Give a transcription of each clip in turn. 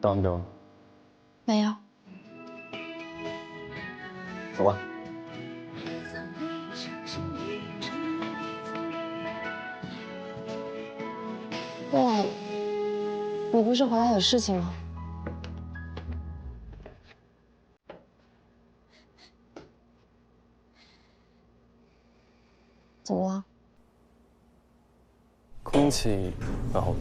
当着，没有。走吧。哇，你不是回来有事情吗？怎么了？空气很好。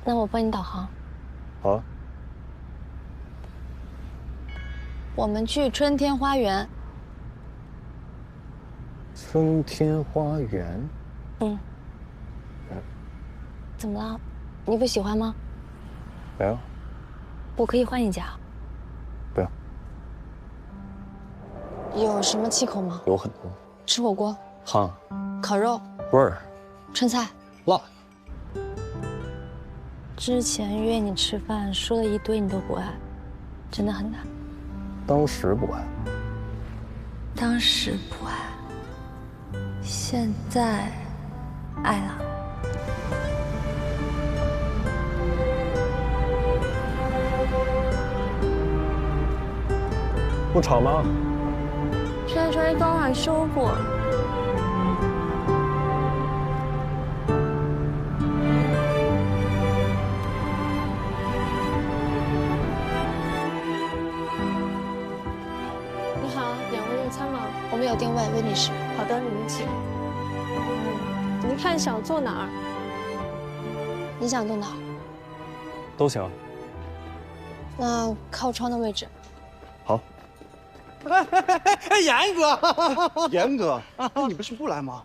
那我帮你导航。好啊。我们去春天花园。春天花园。嗯。怎么了？你不喜欢吗？没有。我可以换一家。不要。有什么忌口吗？有很多。吃火锅。烫。烤肉。味儿。春菜。辣。之前约你吃饭说了一堆，你都不爱，真的很难。当时不爱。当时不爱，现在爱了。不吵吗？摔摔刚还修过。你好，两位用餐吗？我们有定位，温女士。好的，你们请。您看想坐哪儿？你想坐哪儿？都行。那靠窗的位置。好。哎，严哥，严哥，你不是不来吗？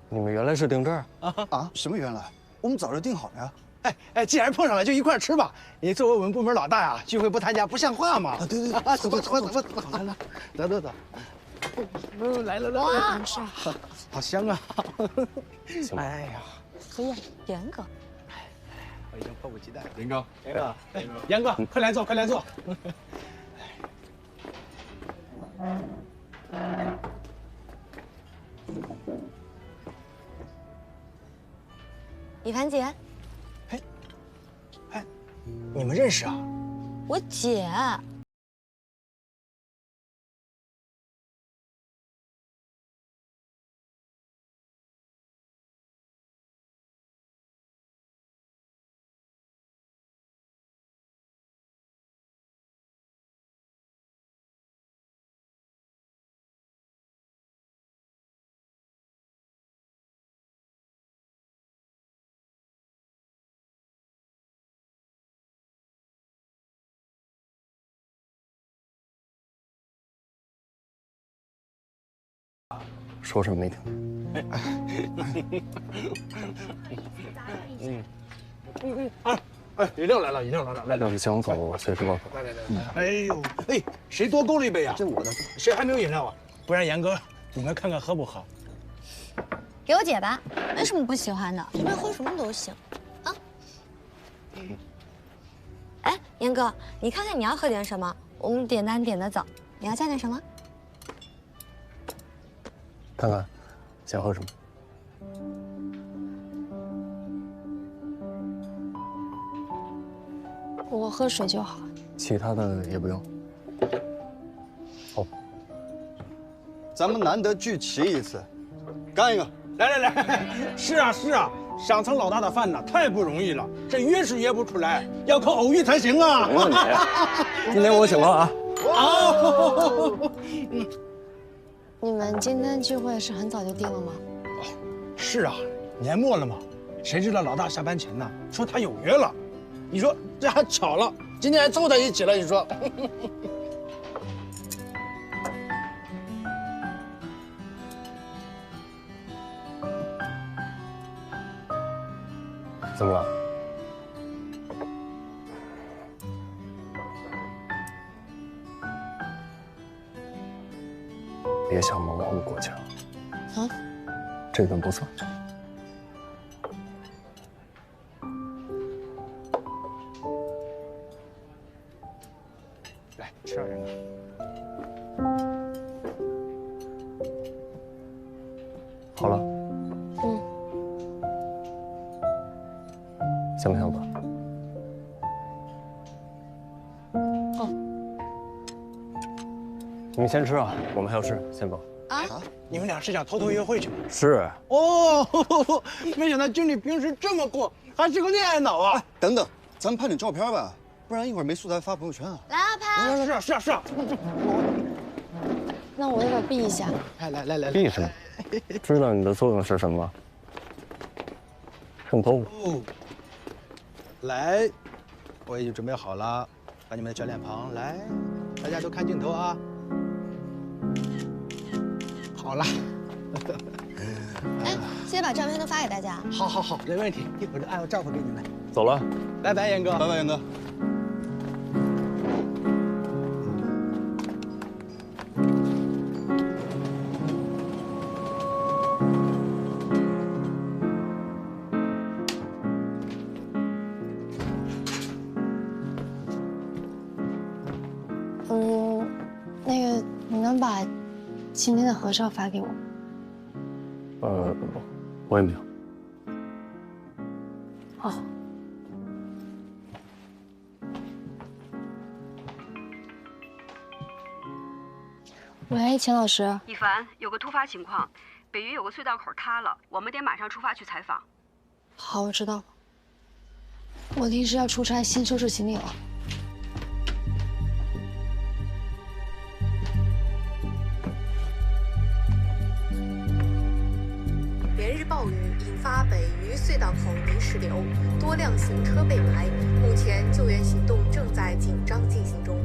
你们原来是定这儿啊？什么原来？我们早就定好了呀。哎，既然碰上了，就一块吃吧。你作为我们部门老大呀，聚会不参加不像话嘛。啊，对，走吧，来，走。来了，哇，好香啊！行吧。哎呀，可以，严格。我已经迫不及待了。严哥，严哥，快来坐，快来坐。李凡姐，你们认识啊？我姐。说什么没听？饮料来了，来。要是想走，我随时告诉我。来。哎呦，哎，谁多勾了一杯啊？这我的。谁还没有饮料啊？不然严哥，你们看看喝不喝？给我姐吧，没什么不喜欢的，随便喝什么都行。啊。哎，严哥，你看看你要喝点什么？我们点单点的早，你要加点什么？看看，想喝什么？我喝水就好。其他的也不用。好。咱们难得聚齐一次，干一个！来，是啊，想蹭老大的饭呢，太不容易了，这约是约不出来，要靠偶遇才行啊！没问题。今天我请了啊！你们今天聚会是很早就定了吗？是啊，年末了嘛，谁知道老大下班前呢，说他有约了，你说这还巧了，今天还凑在一起了，你说？怎么了？别想蒙混过桥。啊？这顿不算。来，吃点人好了。香不香吧？哦。你们先吃啊，我们还有事，先走。你们俩是想偷偷约会去吗？是。哦，没想到经理平时这么酷，还是个恋爱脑啊！等等，咱们拍点照片吧，不然一会儿没素材发朋友圈啊。来啊，拍！是啊。那我要不要避一下？来，避什么？知道你的作用是什么吗？渗透。哦，来，我已经准备好了，把你们的小脸庞来，大家都看镜头啊。好了。哎，记得把照片都发给大家。好，没问题，一会儿就按照顾给你们。走了。拜拜，严哥。拜拜，严哥。那个，你能把今天的合照发给我？我也没有。哦。喂，钱老师。一凡，有个突发情况，北云有个隧道口塌了，我们得马上出发去采访。好，我知道了。我临时要出差，先收拾行李了。连日暴雨引发北渝隧道口泥石流，多辆行车被埋，目前救援行动正在紧张进行中。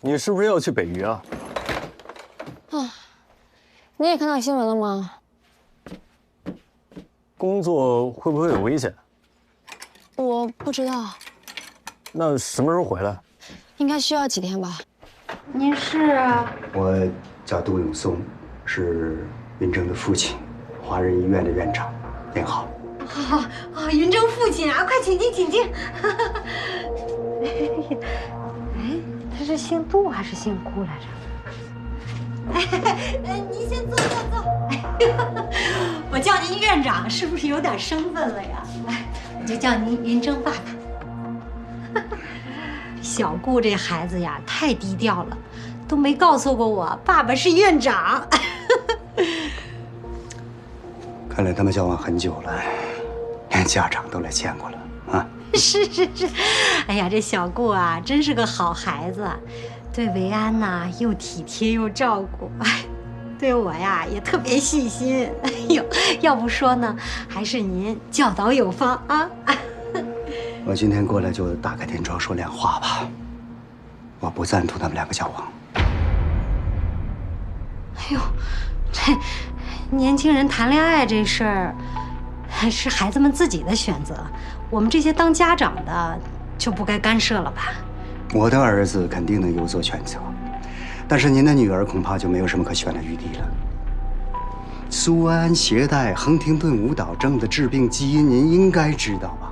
你是不是要去北渝啊？你也看到新闻了吗？工作会不会有危险？我不知道，那什么时候回来？应该需要几天吧。您是？我叫杜永松，是云峥的父亲，华人医院的院长。您好。云峥父亲啊，快请进，请进。哎，他是姓杜还是姓顾来着？您先坐。我叫您院长，是不是有点身份了呀？我就叫您云峥爸爸。小顾这孩子呀，太低调了，都没告诉过我爸爸是院长。看来他们交往很久了，连家长都来见过了啊。是，哎呀，这小顾啊，真是个好孩子，对维安呐又体贴又照顾，对我呀也特别细心。哎呦，要不说呢，还是您教导有方啊。我今天过来就打开天窗说亮话吧，我不赞同他们两个交往。哎呦，这年轻人谈恋爱这事儿，是孩子们自己的选择，我们这些当家长的就不该干涉了吧？我的儿子肯定能有所选择，但是您的女儿恐怕就没有什么可选的余地了。苏安携带亨廷顿舞蹈症的致病基因，您应该知道吧？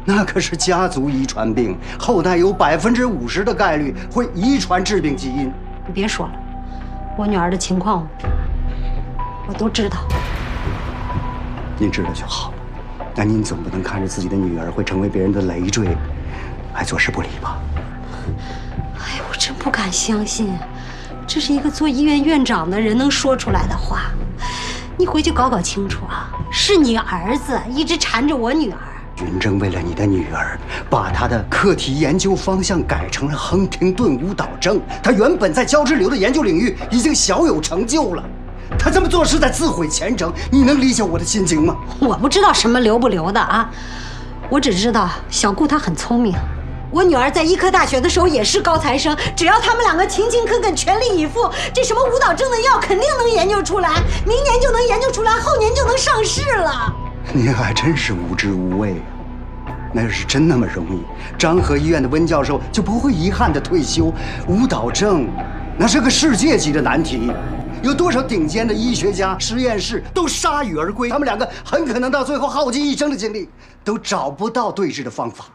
那可是家族遗传病，后代有50%的概率会遗传致病基因。你别说了，我女儿的情况我都知道。您知道就好，但您总不能看着自己的女儿会成为别人的累赘，还坐视不理吧？哎呀，我真不敢相信，这是一个做医院院长的人能说出来的话。你回去搞搞清楚啊，是你儿子一直缠着我女儿。云峥为了你的女儿，把她的课题研究方向改成了亨廷顿舞蹈症。她原本在交织瘤的研究领域已经小有成就了，她这么做是在自毁前程。你能理解我的心情吗？我不知道什么留不留的啊，我只知道小顾她很聪明。我女儿在医科大学的时候也是高材生，只要他们两个勤勤恳恳、全力以赴，这什么舞蹈症的药肯定能研究出来，明年就能研究出来，后年就能上市了。您还真是无知无畏啊！那要是真那么容易，张河医院的温教授就不会遗憾的退休。舞蹈症，那是个世界级的难题。有多少顶尖的医学家、实验室都铩羽而归？他们两个很可能到最后耗尽一生的精力，都找不到对治的方法。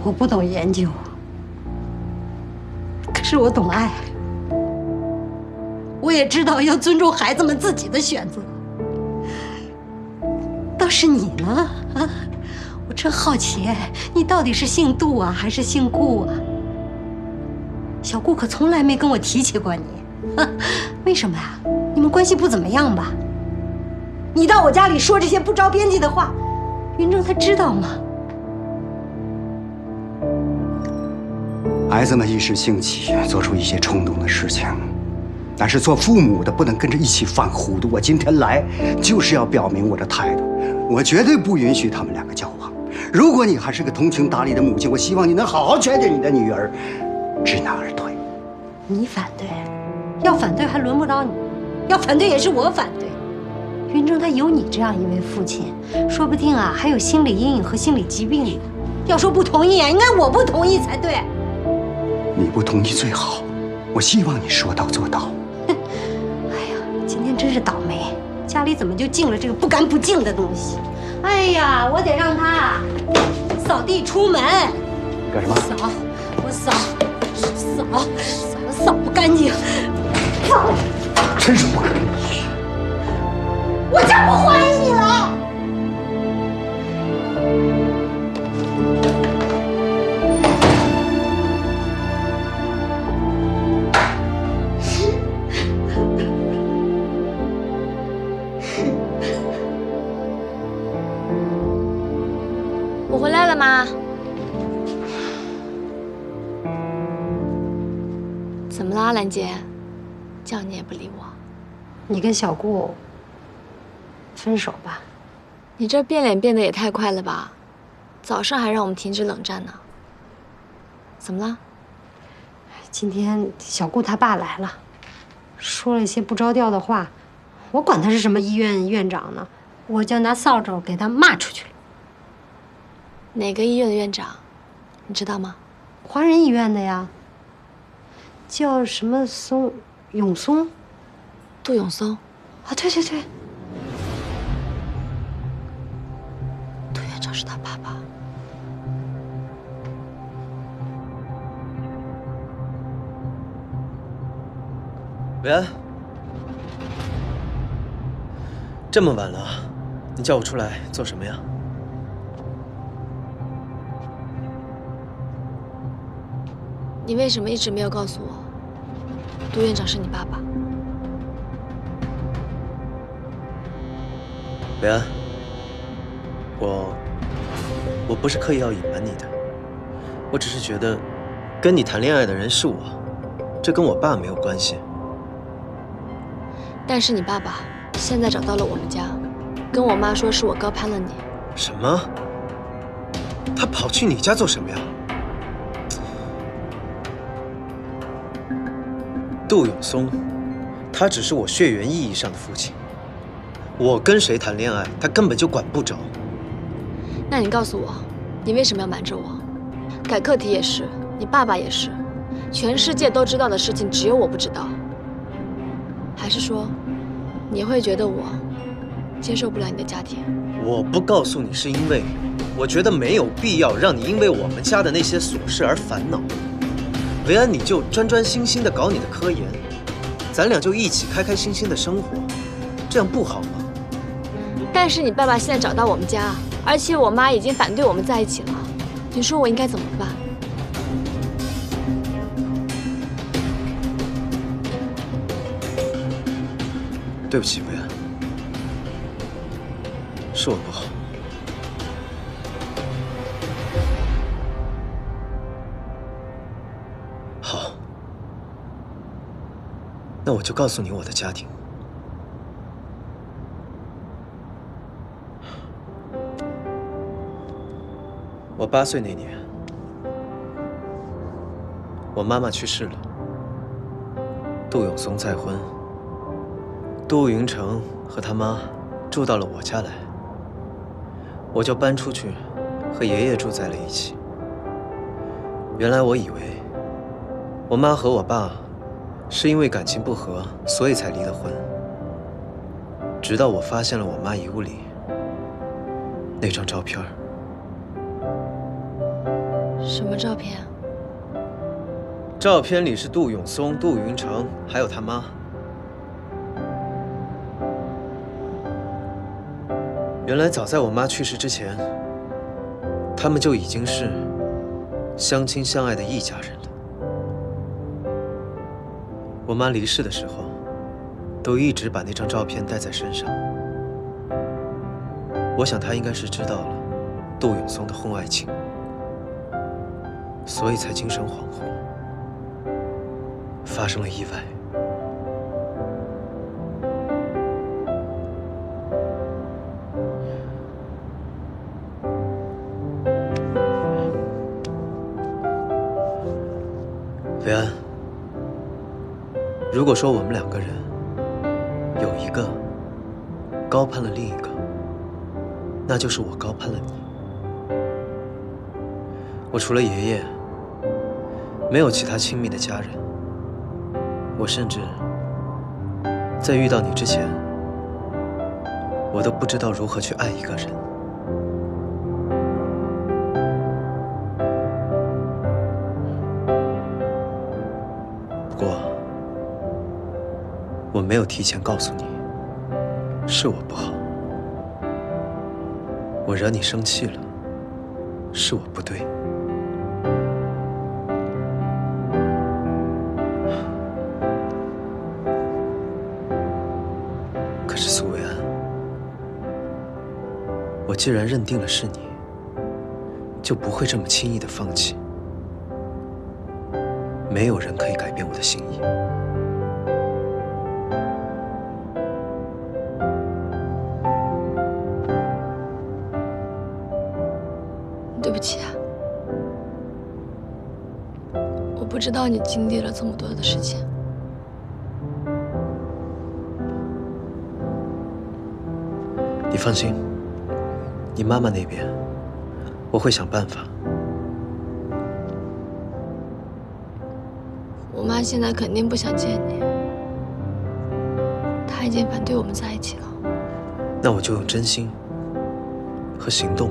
我不懂研究，可是我懂爱。我也知道要尊重孩子们自己的选择。倒是你呢？啊，我真好奇，你到底是姓杜啊，还是姓顾啊？小顾可从来没跟我提起过你，为什么呀？你们关系不怎么样吧？你到我家里说这些不着边际的话，云峥他知道吗？孩子们一时兴起，做出一些冲动的事情，但是做父母的不能跟着一起犯糊涂。我今天来就是要表明我的态度，我绝对不允许他们两个交往。如果你还是个通情达理的母亲，我希望你能好好劝劝你的女儿，知难而退。你反对，要反对还轮不着你，要反对也是我反对。云峥他有你这样一位父亲，说不定啊还有心理阴影和心理疾病呢。要说不同意啊，应该我不同意才对。你不同意最好，我希望你说到做到。哎呀，今天真是倒霉，家里怎么就进了这个不干不净的东西？哎呀，我得让他扫地出门。干什么？扫，我扫不干净，扫。真是不可理喻！我就不欢迎你了。我回来了，妈。怎么啦，兰姐？叫你也不理我。你跟小顾分手吧。你这变脸变得也太快了吧？早上还让我们停止冷战呢。怎么了？今天小顾他爸来了，说了一些不着调的话，我管他是什么医院院长呢，我就拿扫帚给他骂出去了。哪个医院的院长？你知道吗？华人医院的呀，叫什么永松，杜永松。啊，对对对，杜院长是他爸爸。维安，这么晚了，你叫我出来做什么呀？你为什么一直没有告诉我，杜院长是你爸爸？维安，我不是刻意要隐瞒你的，我只是觉得，跟你谈恋爱的人是我，这跟我爸没有关系。但是你爸爸现在找到了我们家，跟我妈说是我高攀了你。什么？他跑去你家做什么呀？杜永松，他只是我血缘意义上的父亲。我跟谁谈恋爱，他根本就管不着。那你告诉我，你为什么要瞒着我？改课题也是，你爸爸也是，全世界都知道的事情，只有我不知道。还是说，你会觉得我接受不了你的家庭？我不告诉你，是因为我觉得没有必要让你因为我们家的那些琐事而烦恼。维安，你就专专心心的搞你的科研，咱俩就一起开开心心的生活，这样不好吗？但是你爸爸现在找到我们家，而且我妈已经反对我们在一起了，你说我应该怎么办？对不起，维安，是我不好。好，那我就告诉你我的家庭。我8岁那年，我妈妈去世了，杜永松再婚。杜云成和他妈住到了我家来，我就搬出去，和爷爷住在了一起。原来我以为我妈和我爸是因为感情不和，所以才离的婚。直到我发现了我妈遗物里那张照片。什么照片？照片里是杜永松、杜云长，还有他妈。原来早在我妈去世之前，他们就已经是相亲相爱的一家人了。我妈离世的时候，都一直把那张照片带在身上。我想她应该是知道了杜永松的婚外情，所以才精神恍惚，发生了意外。维安，如果说我们两个人有一个高攀了另一个，那就是我高攀了你。我除了爷爷，没有其他亲密的家人。我甚至在遇到你之前，我都不知道如何去爱一个人。不过，我没有提前告诉你，是我不好。我惹你生气了，是我不对。可是苏维安，我既然认定了是你，就不会这么轻易的放弃。没有人可以改变我的心意。对不起啊，我不知道你经历了这么多的事情。你放心，你妈妈那边，我会想办法。我妈现在肯定不想见你，她已经反对我们在一起了。那我就用真心和行动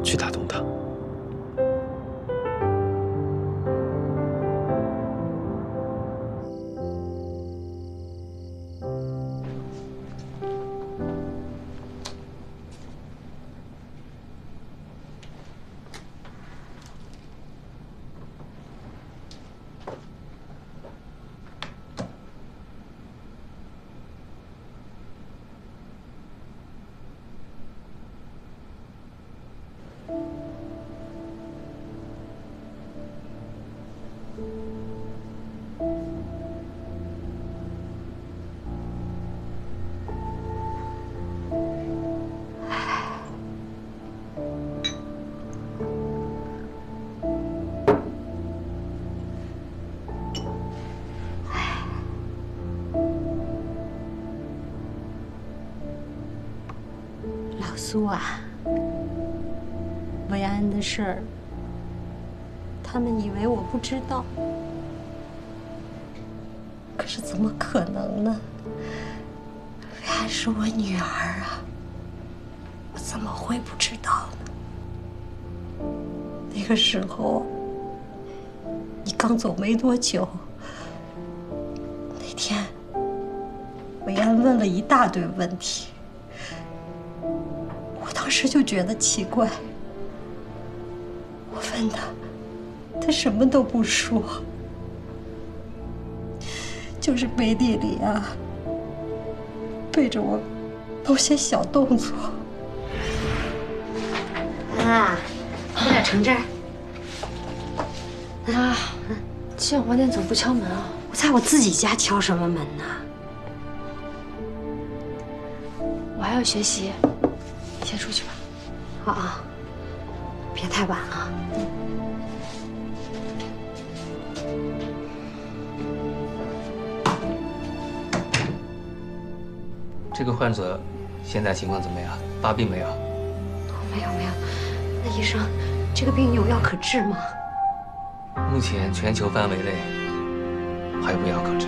去打动她。老苏啊，维安的事儿，他们以为我不知道，可是怎么可能呢？维安是我女儿啊，我怎么会不知道呢？那个时候，你刚走没多久，那天维安问了一大堆问题。当时就觉得奇怪，我问他什么都不说，就是背地里啊，背着我某些小动作。啊，喝点橙汁儿。啊，这晚点走不敲门啊？我在我自己家敲什么门呢？我还要学习。先出去吧。好啊，别太晚啊。这个患者现在情况怎么样？发病没有？没有，医生，这个病有药可治吗？目前全球范围内还无药可治。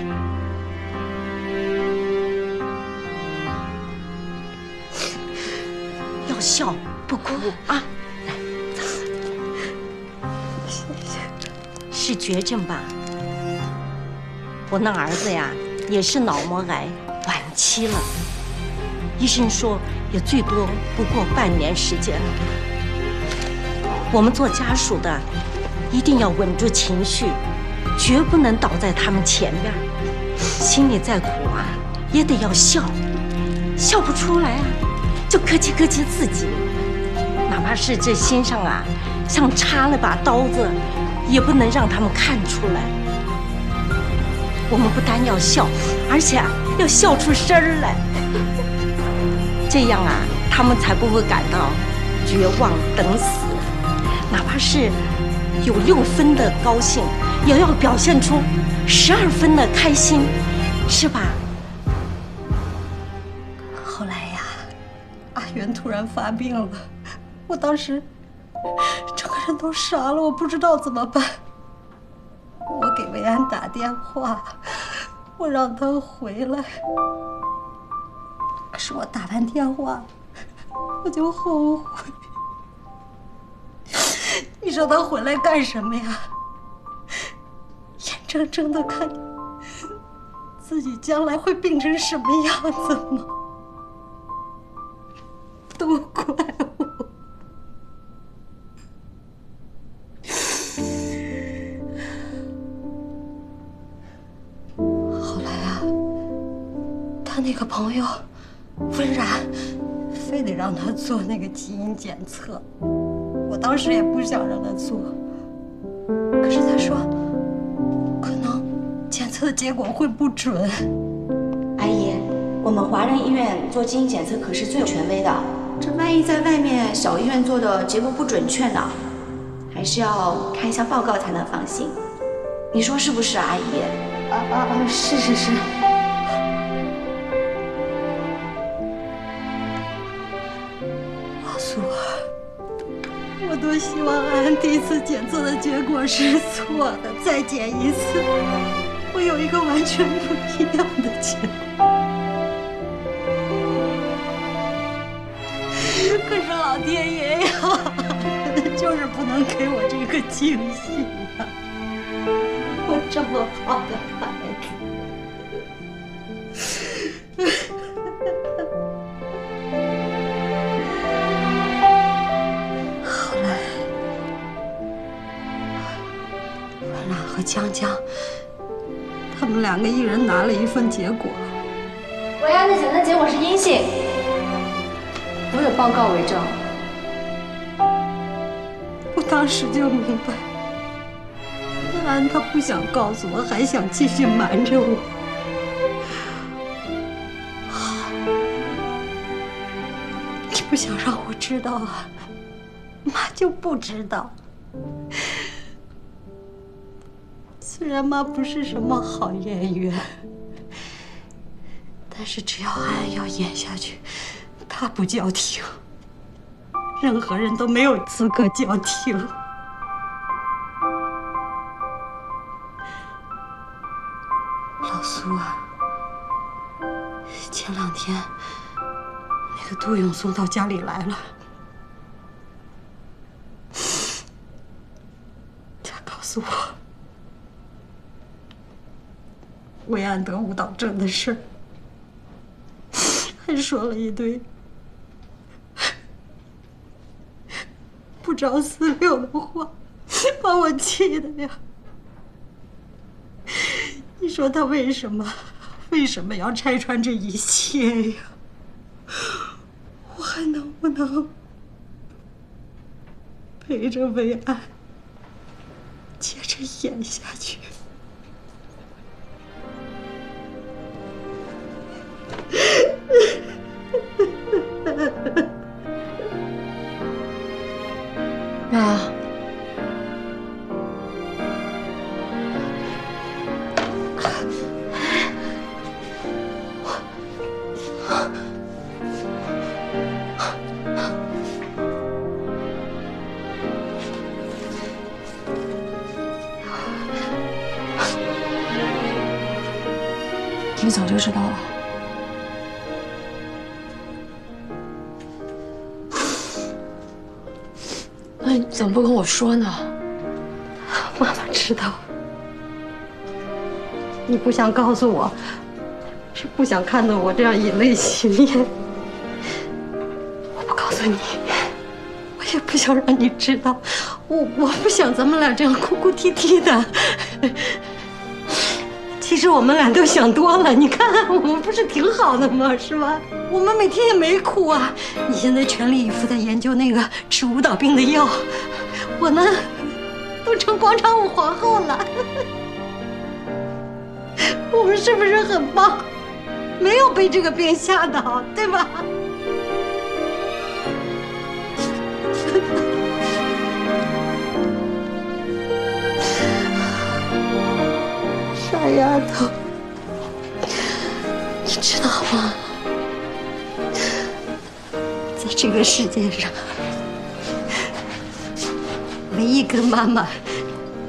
要笑不哭啊！来，走。是绝症吧？我那儿子呀，也是脑膜癌晚期了，医生说也最多不过半年时间了。我们做家属的一定要稳住情绪，绝不能倒在他们前面。心里再苦啊，也得要笑，笑不出来啊，就咯叽咯叽自己。哪怕是这心上啊，像插了把刀子，也不能让他们看出来。我们不单要笑，而且要笑出声儿来，这样啊，他们才不会感到绝望等死。哪怕是有6分的高兴，也要表现出12分的开心，是吧？后来呀，阿元突然发病了，我当时整个人都傻了，我不知道怎么办。我给维安打电话，我让他回来。可是我打完电话，我就后悔。你说他回来干什么呀？眼睁睁的看自己将来会病成什么样子吗？都怪我。后来啊，他那个朋友温然非得让他做那个基因检测，我当时也不想让他做，可是他说可能检测的结果会不准。阿姨，我们华人医院做基因检测可是最有权威的，这万一在外面小医院做的结果不准确呢，还是要看一下报告才能放心。你说是不是，阿姨？是。老苏，我多希望安第一次检测的结果是错的，再检一次，我有一个完全不一样的结果。可是老天爷呀，就是不能给我这个惊喜呀！我这么好的孩子。后来，温冉和江江，他们2个一人拿了一份结果。维安的检测结果是阴性，我有报告为证。我当时就明白，温冉他不想告诉我，还想继续瞒着我。你不想让我知道啊，妈就不知道。虽然妈不是什么好演员，但是只要安要演下去，她不叫停，任何人都没有资格叫停。老苏啊，前2天那个杜永松到家里来了，他告诉我维安得舞蹈症的事，还说了一堆不着四六的话，把我气的呀！你说他为什么要拆穿这一切呀？我还能不能陪着维安接着演下去？妈，你早就知道了。那你怎么不跟我说呢？妈妈知道，你不想告诉我，是不想看到我这样以泪洗面。我不告诉你，我也不想让你知道，我不想咱们俩这样哭哭啼啼的。其实我们俩都想多了，你看我们不是挺好的吗？是吧？我们每天也没苦啊。你现在全力以赴在研究那个治舞蹈病的药，我呢，都成广场舞皇后了。我们是不是很棒？没有被这个病吓倒，对吧？傻丫头，你知道吗？在这个世界上，唯一跟妈妈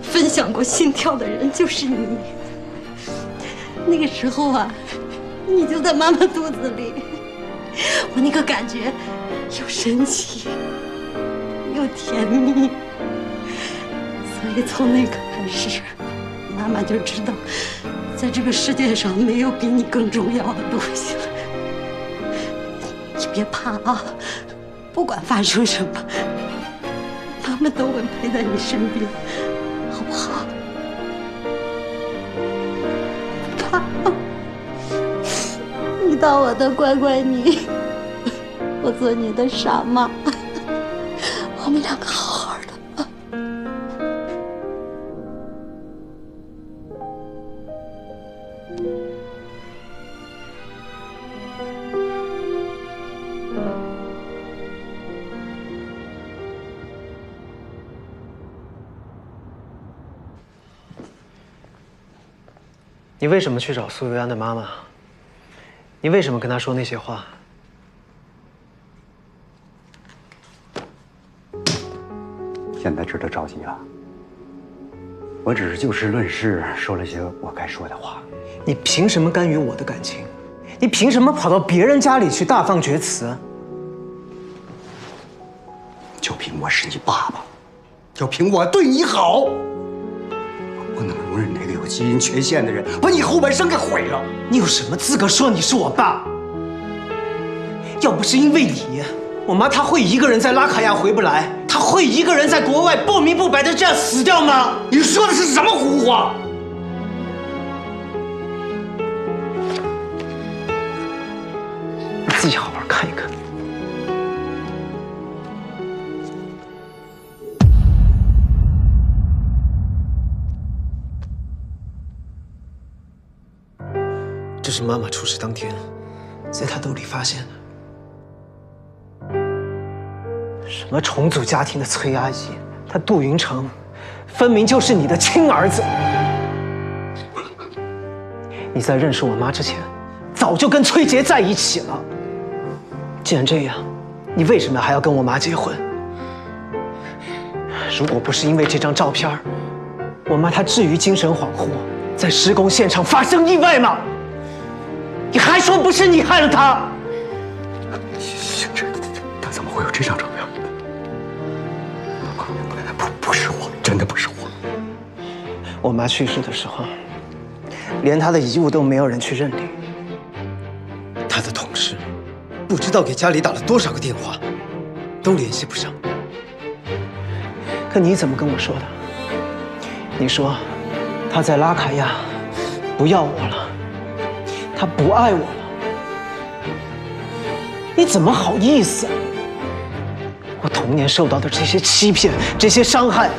分享过心跳的人就是你。那个时候啊，你就在妈妈肚子里，我那个感觉又神奇又甜蜜，所以从那个开始，妈妈就知道，在这个世界上没有比你更重要的东西了。你别怕啊，不管发生什么，妈妈都会陪在你身边，好不好？不怕。你当我的乖乖女，我做你的傻妈，我们两个好好的啊。你为什么去找苏维安的妈妈？你为什么跟她说那些话？现在知道着急了。我只是就事论事，说了些我该说的话。你凭什么干预我的感情？你凭什么跑到别人家里去大放厥词？就凭我是你爸爸，就凭我对你好，我不能容忍那个有基因缺陷的人把你后半生给毁了。你有什么资格说你是我爸？要不是因为你，我妈她会一个人在拉卡亚回不来，她会一个人在国外不明不白的这样死掉吗？你说的是什么胡话？你自己好好看一看。这是妈妈出事当天在她兜里发现的。什么重组家庭的崔阿姨，她杜云成，分明就是你的亲儿子。你在认识我妈之前，早就跟崔杰在一起了。既然这样，你为什么还要跟我妈结婚？如果不是因为这张照片，我妈她至于精神恍惚，在施工现场发生意外吗？你还说不是你害了她？他怎么会有这张照片？不是我，真的不是我。我妈去世的时候，连她的遗物都没有人去认领。她的同事不知道给家里打了多少个电话，都联系不上。可你怎么跟我说的？你说她在拉卡亚不要我了，她不爱我了。你怎么好意思？我童年受到的这些欺骗、这些伤害，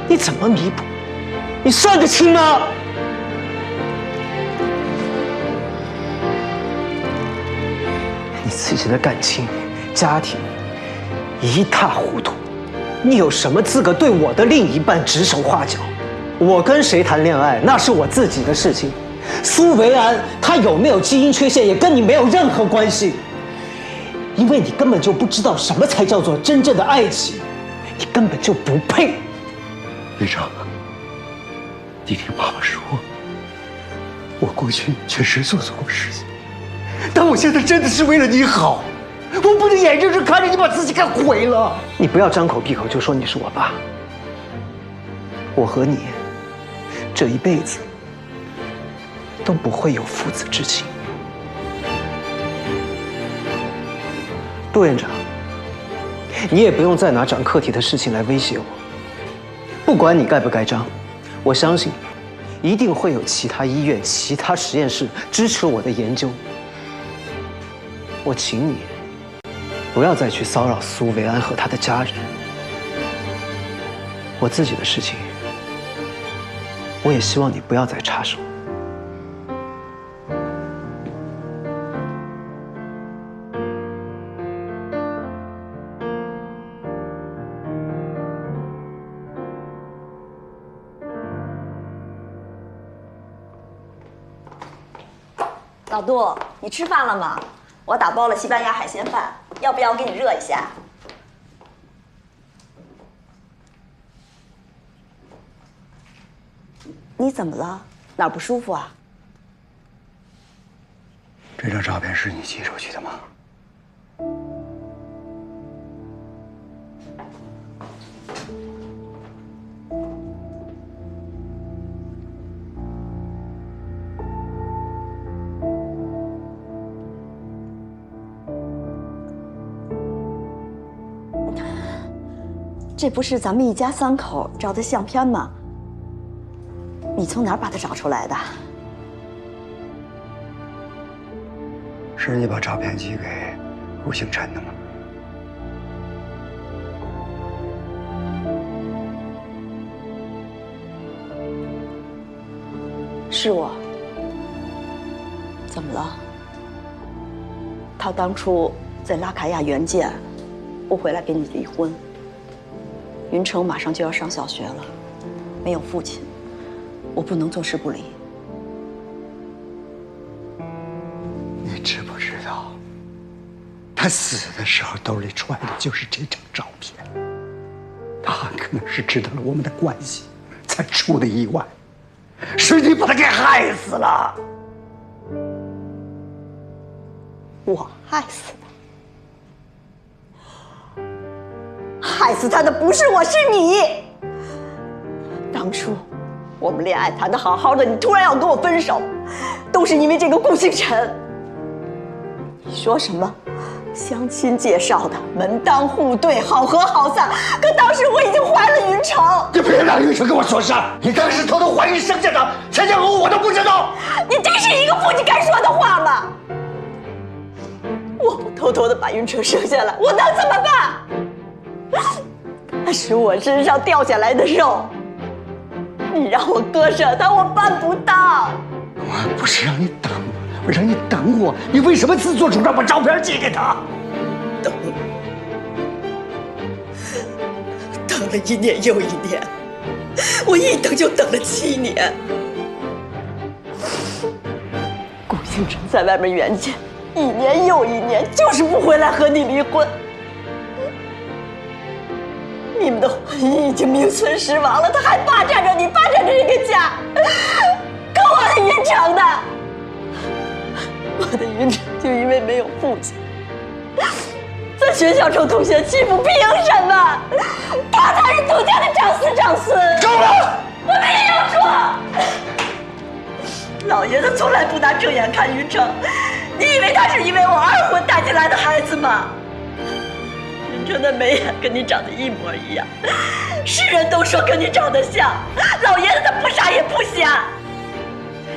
你怎么弥补？你算得清吗？你自己的感情、家庭一塌糊涂，你有什么资格对我的另一半指手画脚？我跟谁谈恋爱，那是我自己的事情。苏维安他有没有基因缺陷，也跟你没有任何关系。因为你根本就不知道什么才叫做真正的爱情，你根本就不配。队长，你听爸爸说，我过去确实做错过事情，但我现在真的是为了你好，我不能眼睁睁看着你把自己给毁了。你不要张口闭口就说你是我爸。我和你这一辈子都不会有父子之情。杜院长，你也不用再拿长课题的事情来威胁我。不管你该不该张，我相信一定会有其他医院、其他实验室支持我的研究。我请你不要再去骚扰苏维安和他的家人。我自己的事情，我也希望你不要再插手。老杜，你吃饭了吗？我打包了西班牙海鲜饭，要不要我给你热一下？你怎么了？哪儿不舒服啊？这张照片是你寄出去的吗？这不是咱们一家3口照的相片吗？你从哪儿把它找出来的？是你把照片寄给顾星辰的吗？是我。怎么了？他当初在拉卡亚援建，我回来跟你离婚。云城马上就要上小学了，没有父亲，我不能坐视不理。你知不知道，他死的时候兜里揣的就是这张照片？他很可能是知道了我们的关系，才出的意外，是你把他给害死了。我害死他？害死他的不是我，是你。当初我们恋爱谈得好好的，你突然要跟我分手，都是因为这个顾星辰。你说什么相亲介绍的，门当户对，好合好散，可当时我已经怀了云城。你别让云城跟我说事，你当时偷偷怀孕生下的，前前后后我都不知道。你这是一个父亲该说的话吗？我不偷偷的把云城生下来，我能怎么办？那是我身上掉下来的肉，你让我割舍它，我办不到。我不是让你等，我让你等我，你为什么自作主张把照片寄给他？等了1年又1年，我一等就等了7年。顾星辰在外面援建，1年又1年，就是不回来和你离婚。你们的婚姻已经名存实亡了，他还霸占着你，霸占着这个家，可我的云城呢？我的云城就因为没有父亲，在学校受同学欺负，凭什么？他才是杜家的长子长孙。够了！我没有说。老爷子从来不拿正眼看云城，你以为他是因为我2婚带进来的孩子吗？云城的眉眼跟你长得一模一样，世人都说跟你长得像，老爷子他不傻也不瞎。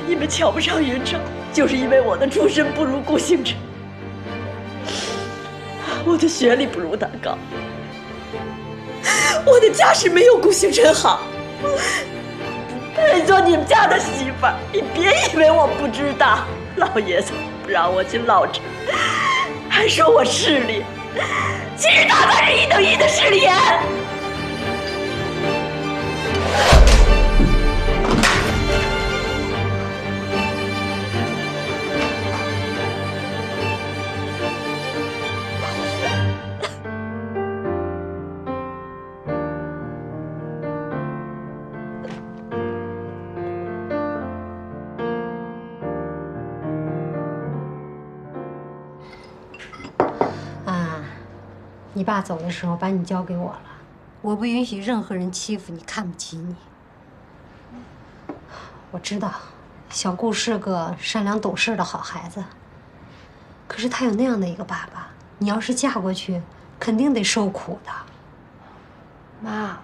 你们瞧不上云城，就是因为我的出身不如顾星辰，我的学历不如他高，我的家世没有顾星辰好，不配做你们家的媳妇儿。你别以为我不知道，老爷子不让我去老城，还说我势利，其实他才是1等1的势利眼。爸走的时候把你交给我了，我不允许任何人欺负你、看不起你。我知道，小顾是个善良懂事的好孩子，可是他有那样的一个爸爸，你要是嫁过去，肯定得受苦的。妈，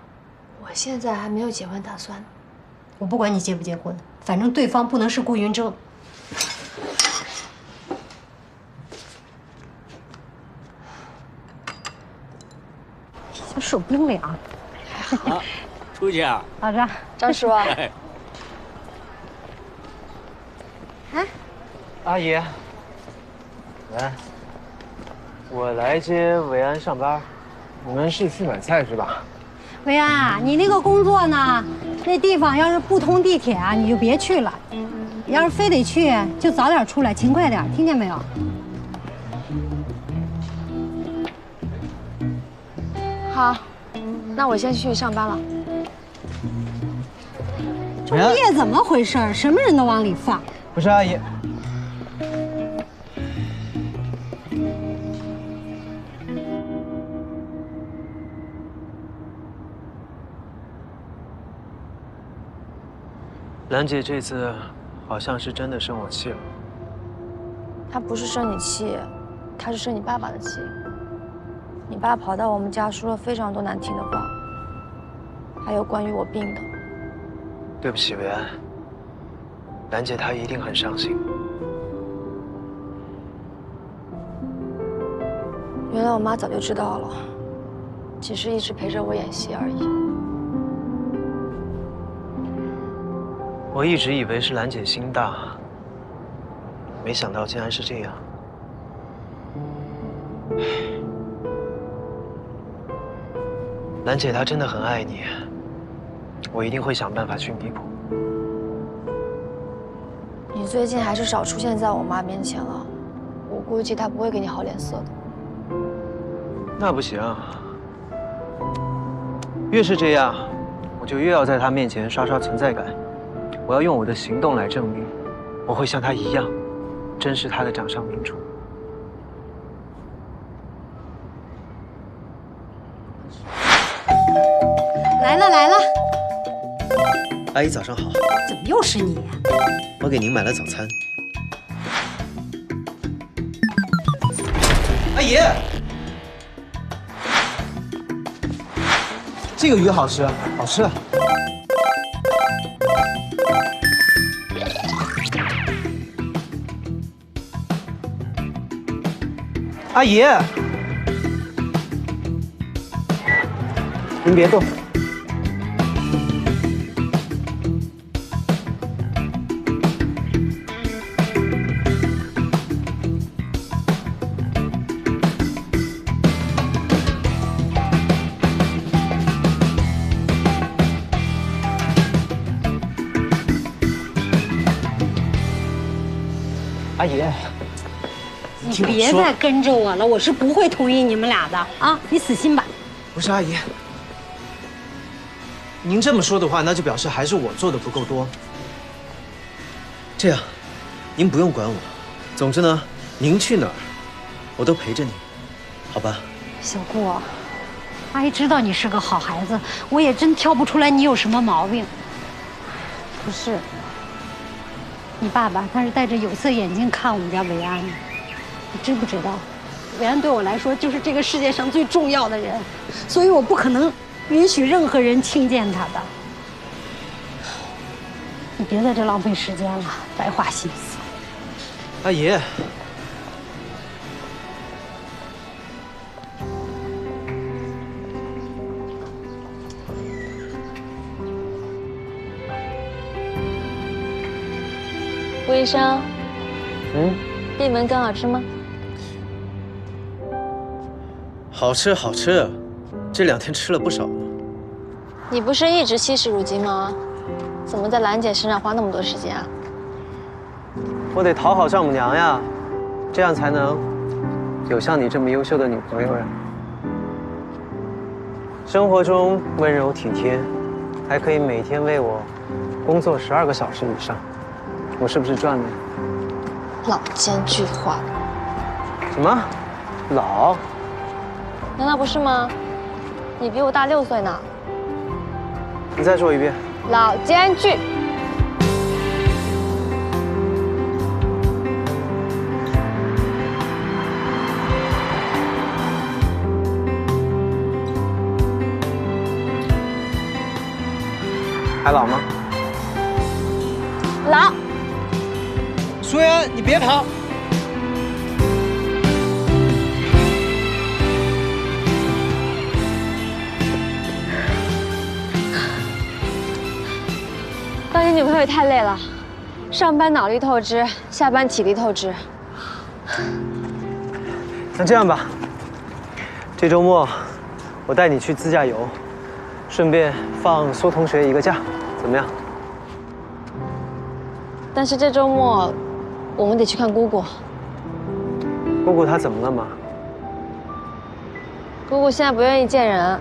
我现在还没有结婚打算。我不管你结不结婚，反正对方不能是顾云峥。小手冰凉。啊，出去啊？好的，张叔。哎，阿姨，伟安，我来接伟安上班。你们是去买菜是吧？维安啊，你那个工作呢？那地方要是不通地铁啊，你就别去了。要是非得去，就早点出来，勤快点，听见没有？好，那我先去上班了。这物业怎么回事？什么人都往里放。不是阿姨。兰姐这次好像是真的生我气了。她不是生你气，她是生你爸爸的气。你爸跑到我们家说了非常多难听的话，还有关于我病的。对不起，维安。兰姐她一定很伤心。原来我妈早就知道了，只是一直陪着我演戏而已。我一直以为是兰姐心大，没想到竟然是这样。兰姐她真的很爱你，我一定会想办法去弥补。你最近还是少出现在我妈面前了，我估计她不会给你好脸色的。那不行，越是这样，我就越要在她面前刷刷存在感。我要用我的行动来证明，我会像她一样，珍视她的掌上明珠。来了来了，阿姨早上好。怎么又是你？我给您买了早餐。阿姨，这个鱼好吃，好吃。阿姨，您别动。阿姨，你别再跟着我了，我是不会同意你们俩的啊！你死心吧。不是阿姨，您这么说的话，那就表示还是我做的不够多。这样，您不用管我。总之呢，您去哪儿，我都陪着你，好吧？小顾，阿姨知道你是个好孩子，我也真挑不出来你有什么毛病。可是，你爸爸他是戴着有色眼镜看我们家维安的，你知不知道？维安对我来说就是这个世界上最重要的人，所以我不可能允许任何人轻贱他的。你别在这浪费时间了，白花心思。阿姨，顾医生，闭门羹好吃吗？好吃好吃，这2天吃了不少呢。你不是一直惜食如金吗？怎么在兰姐身上花那么多时间啊？我得讨好丈母娘呀，这样才能有像你这么优秀的女朋友呀。生活中温柔体贴，还可以每天为我工作12个小时以上，我是不是赚了？老奸巨猾。什么？老？难道不是吗？你比我大6岁呢。你再说一遍。老奸巨。还老吗？老。苏妍，你别跑！当你女朋友也太累了，上班脑力透支，下班体力透支。那这样吧，这周末我带你去自驾游，顺便放苏同学一个假，怎么样？但是这周末我们得去看姑姑。姑姑她怎么了吗？姑姑现在不愿意见人，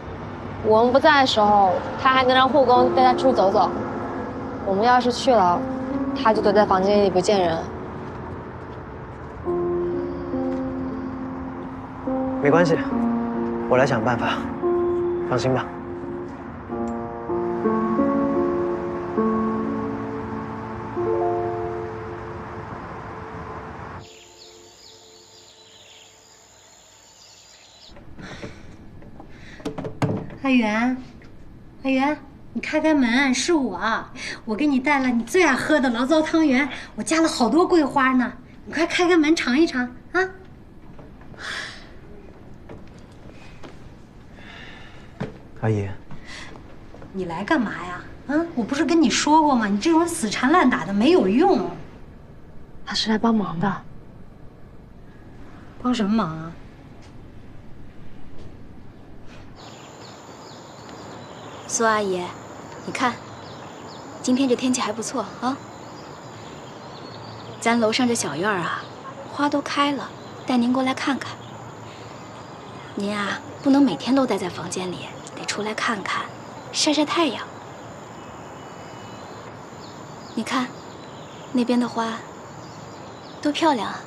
我们不在的时候，她还能让护工带她出去走走。我们要是去了，她就躲在房间里不见人。没关系，我来想办法，放心吧。阿元，阿元，你开开门，是我给你带了你最爱喝的醪糟汤圆，我加了好多桂花呢，你快开开门尝一尝啊！阿姨，你来干嘛呀？啊，我不是跟你说过吗？你这种死缠烂打的没有用。他是来帮忙的。帮什么忙啊？苏阿姨，你看，今天这天气还不错啊。咱楼上这小院啊，花都开了，带您过来看看。您啊，不能每天都待在房间里，得出来看看，晒晒太阳。你看，那边的花多漂亮啊！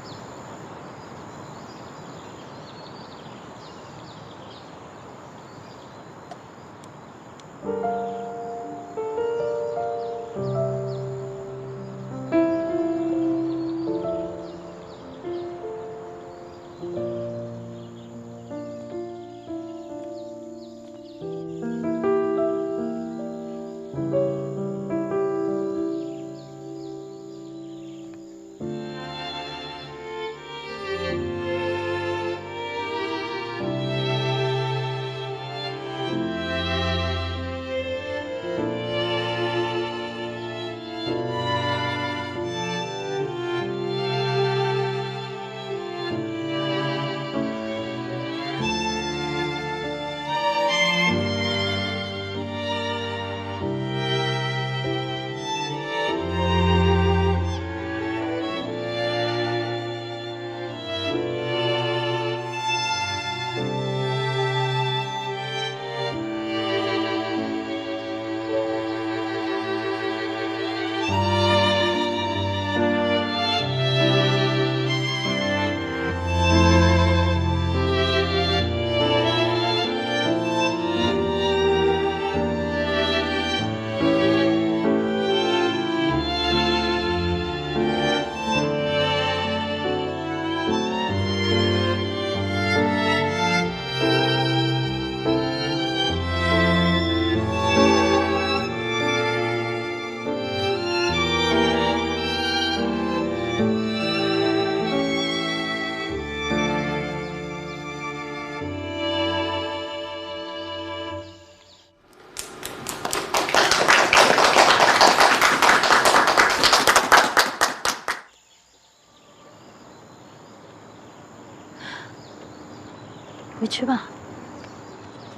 回去吧。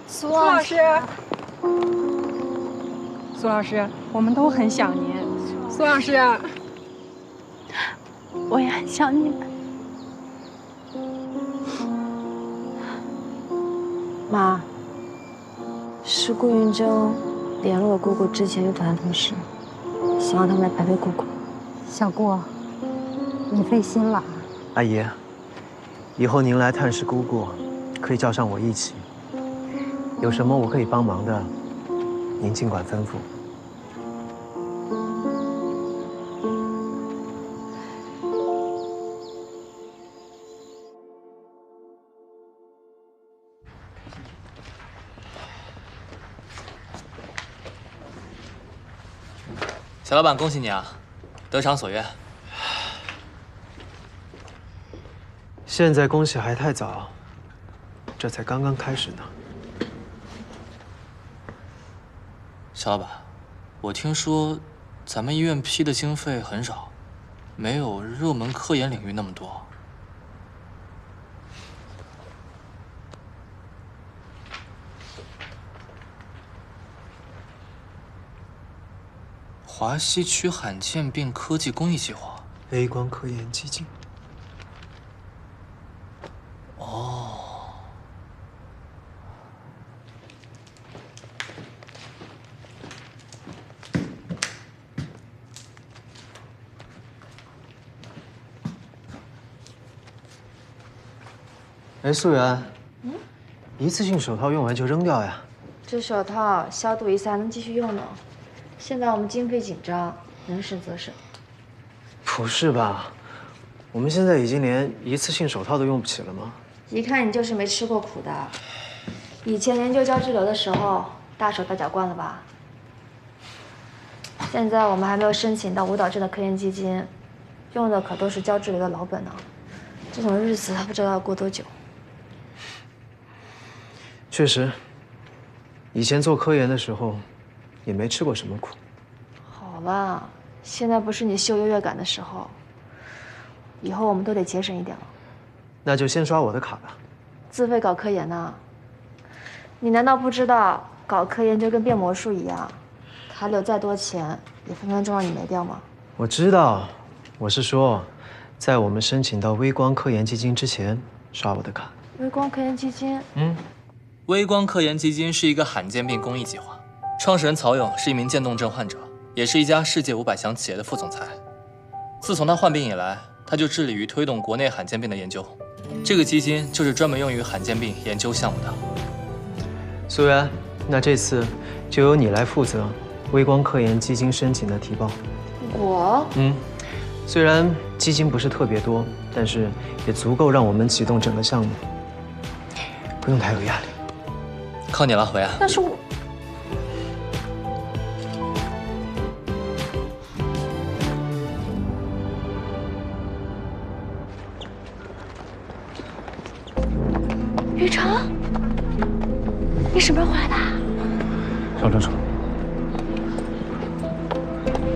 苏老师，苏老师，我们都很想您。苏老师，我也很想你们。妈，是顾云峥联络了姑姑之前乐团的同事，希望他们来陪陪姑姑。小顾，你费心了。阿姨，以后您来探视姑姑，可以叫上我一起。有什么我可以帮忙的，您尽管吩咐。小老板，恭喜你啊，得偿所愿。现在恭喜还太早，这才刚刚开始呢。小老板，我听说咱们医院批的经费很少，没有热门科研领域那么多。华西区罕见病科技公益计划，微光科研基金。哦。哎，素媛，一次性手套用完就扔掉呀？这手套消毒一次还能继续用呢。现在我们经费紧张，能省则省。不是吧？我们现在已经连一次性手套都用不起了吗？一看你就是没吃过苦的。以前研究胶质瘤的时候，大手大脚惯了吧？现在我们还没有申请到舞蹈症的科研基金，用的可都是胶质瘤的老本呢。这种日子还不知道要过多久。确实，以前做科研的时候，也没吃过什么苦。好了，现在不是你秀优越感的时候，以后我们都得节省一点了。那就先刷我的卡吧。自费搞科研呢？你难道不知道搞科研就跟变魔术一样，卡里有再多钱，也分分钟让你没掉吗？我知道，我是说，在我们申请到微光科研基金之前，刷我的卡。微光科研基金？微光科研基金是一个罕见病公益计划，创始人曹勇是一名渐冻症患者，也是一家世界500强企业的副总裁。自从他患病以来，他就致力于推动国内罕见病的研究。这个基金就是专门用于罕见病研究项目的。素媛，那这次就由你来负责微光科研基金申请的提报。我？虽然基金不是特别多，但是也足够让我们启动整个项目，不用太有压力。靠你了，回啊！但是我……雨辰，你什么时候回来的？上车。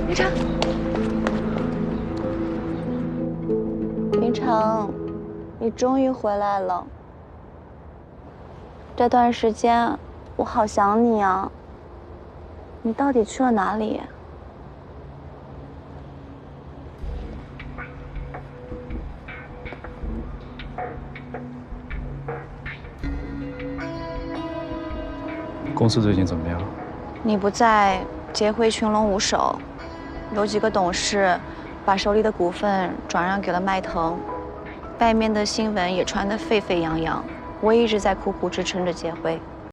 雨辰，林城，你终于回来了。这段时间我好想你啊！你到底去了哪里？公司最近怎么样？你不在，劫灰群龙无首，有几个董事把手里的股份转让给了迈腾，外面的新闻也传得沸沸扬扬。我一直在苦苦支撑着劫灰。